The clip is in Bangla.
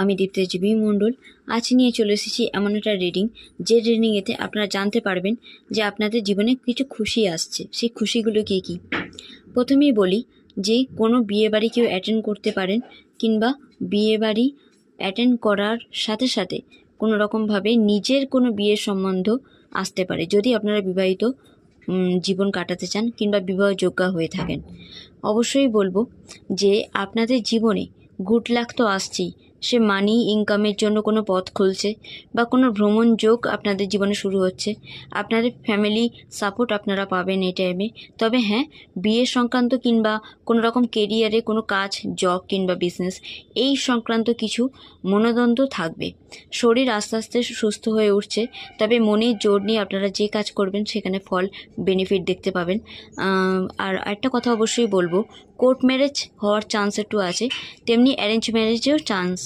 আমি দীপ্তজীবী মণ্ডল। আজ নিয়ে চলে এসেছি এমন একটা রিডিং, যে রিডিংয়েতে আপনারা জানতে পারবেন যে আপনাদের জীবনে কিছু খুশি আসছে। সেই খুশিগুলো কী কী। প্রথমেই বলি যে কোনো বিয়েবাড়ি কেউ অ্যাটেন্ড করতে পারেন, কিংবা বিয়েবাড়ি অ্যাটেন্ড করার সাথে সাথে কোনো রকমভাবে নিজের কোনো বিয়ের সম্বন্ধ আসতে পারে, যদি আপনারা বিবাহিত জীবন কাটাতে চান কিংবা বিবাহযোগ্য হয়ে থাকেন। অবশ্যই বলবো যে আপনাদের জীবনে গুড লাক তো আসছেই, সে মানি ইনকামের জন্য কোনো পথ খুলছে বা কোনো ভ্রমণ যোগ আপনাদের জীবনে শুরু হচ্ছে। আপনাদের ফ্যামিলি সাপোর্ট আপনারা পাবেন এই টাইমে। তবে হ্যাঁ, বিয়ে সংক্রান্ত কিংবা কোনো রকম কেরিয়ারে কোনো কাজ, জব কিংবা বিজনেস এই সংক্রান্ত কিছু মনোদ্বন্দ্ব থাকবে। শরীর আস্তে আস্তে সুস্থ হয়ে উঠছে, তবে মনের জোর নিয়ে আপনারা যে কাজ করবেন সেখানে ফল, বেনিফিট দেখতে পাবেন। আর একটা কথা অবশ্যই বলবো, কোর্ট ম্যারেজ হওয়ার চান্স একটু আছে, তেমনি অ্যারেঞ্জ ম্যারেজেও চান্স